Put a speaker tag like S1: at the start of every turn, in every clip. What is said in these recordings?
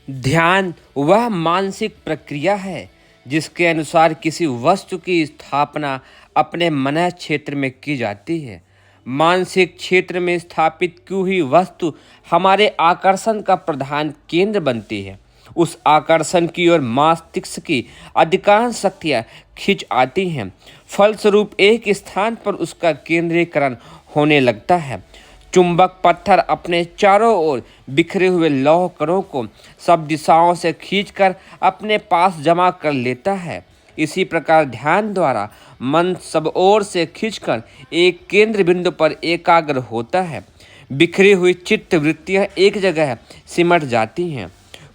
S1: ध्यान वह मानसिक प्रक्रिया है जिसके अनुसार किसी वस्तु की स्थापना अपने मन क्षेत्र में की जाती है। मानसिक क्षेत्र में स्थापित की हुई वस्तु हमारे आकर्षण का प्रधान केंद्र बनती है। उस आकर्षण की ओर मस्तिष्क की अधिकांश शक्तियाँ खिंच आती हैं। फलस्वरूप एक स्थान पर उसका केंद्रीकरण होने लगता है। चुंबक पत्थर अपने चारों ओर बिखरे हुए लौह कणों को सब दिशाओं से खींचकर अपने पास जमा कर लेता है। इसी प्रकार ध्यान द्वारा मन सब ओर से खींचकर एक केंद्र बिंदु पर एकाग्र होता है। बिखरी हुई चित्त वृत्तियां एक जगह सिमट जाती हैं।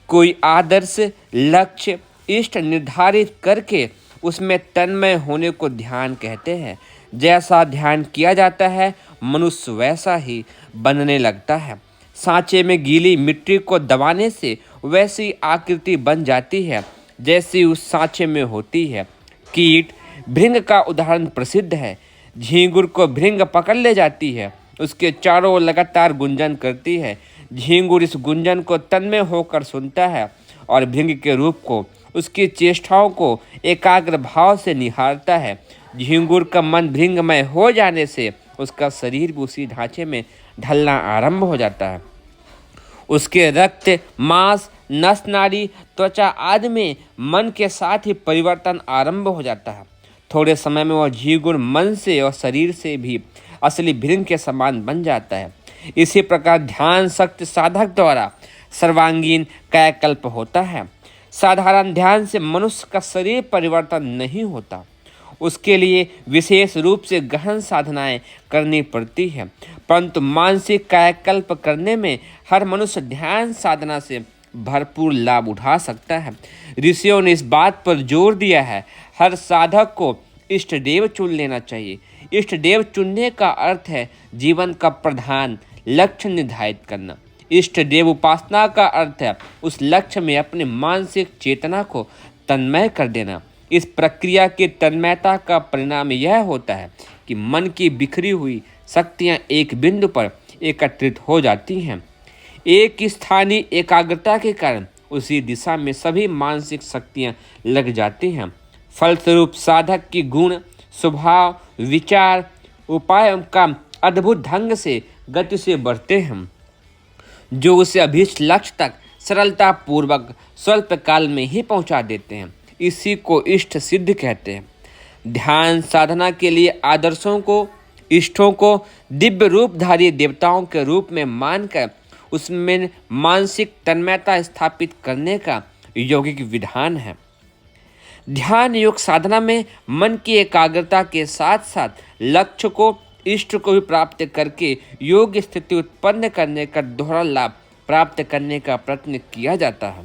S1: कोई आदर्श लक्ष्य इष्ट निर्धारित करके उसमें तन्मय होने को ध्यान कहते हैं। जैसा ध्यान किया जाता है मनुष्य वैसा ही बनने लगता है। सांचे में गीली मिट्टी को दबाने से वैसी आकृति बन जाती है जैसी उस सांचे में होती है। कीट भृंग का उदाहरण प्रसिद्ध है। झींगुर को भृंग पकड़ ले जाती है, उसके चारों ओर लगातार गुंजन करती है। झींगुर इस गुंजन को तन्मय होकर सुनता है और भृंग के रूप को, उसकी चेष्टाओं को एकाग्र भाव से निहारता है। झींगुर का मन भृंगमय हो जाने से उसका शरीर भी उसी ढांचे में ढलना आरंभ हो जाता है। उसके रक्त, मांस, नस नाड़ी, त्वचा आदि में मन के साथ ही परिवर्तन आरंभ हो जाता है। थोड़े समय में वह झींगुर मन से और शरीर से भी असली भृंग के समान बन जाता है। इसी प्रकार ध्यान शक्ति साधक द्वारा सर्वांगीण कायाकल्प होता है। साधारण ध्यान से मनुष्य का शरीर परिवर्तन नहीं होता, उसके लिए विशेष रूप से गहन साधनाएं करनी पड़ती है। परंतु मानसिक कायाकल्प करने में हर मनुष्य ध्यान साधना से भरपूर लाभ उठा सकता है। ऋषियों ने इस बात पर जोर दिया है, हर साधक को इष्ट देव चुन लेना चाहिए। इष्ट देव चुनने का अर्थ है जीवन का प्रधान लक्ष्य निर्धारित करना। इष्ट देव उपासना का अर्थ है उस लक्ष्य में अपने मानसिक चेतना को तन्मय कर देना। इस प्रक्रिया की तन्मयता का परिणाम यह होता है कि मन की बिखरी हुई शक्तियाँ एक बिंदु पर एकत्रित हो जाती हैं। एक स्थानीय एकाग्रता के कारण उसी दिशा में सभी मानसिक शक्तियाँ लग जाती हैं। फलस्वरूप साधक की गुण, स्वभाव, विचार, उपाय का अद्भुत ढंग से गति से बढ़ते हैं, जो उसे अभीष्ट लक्ष्य तक सरलता पूर्वक स्वल्प काल में ही पहुंचा देते हैं। इसी को इष्ट सिद्ध कहते हैं। ध्यान साधना के लिए आदर्शों को, इष्टों को दिव्य रूपधारी देवताओं के रूप में मानकर उसमें मानसिक तन्मयता स्थापित करने का यौगिक विधान है। ध्यान योग साधना में मन की एकाग्रता के साथ साथ लक्ष्य को, इष्ट को भी प्राप्त करके योग्य स्थिति उत्पन्न करने का दोहरा लाभ प्राप्त करने का प्रयत्न किया जाता है।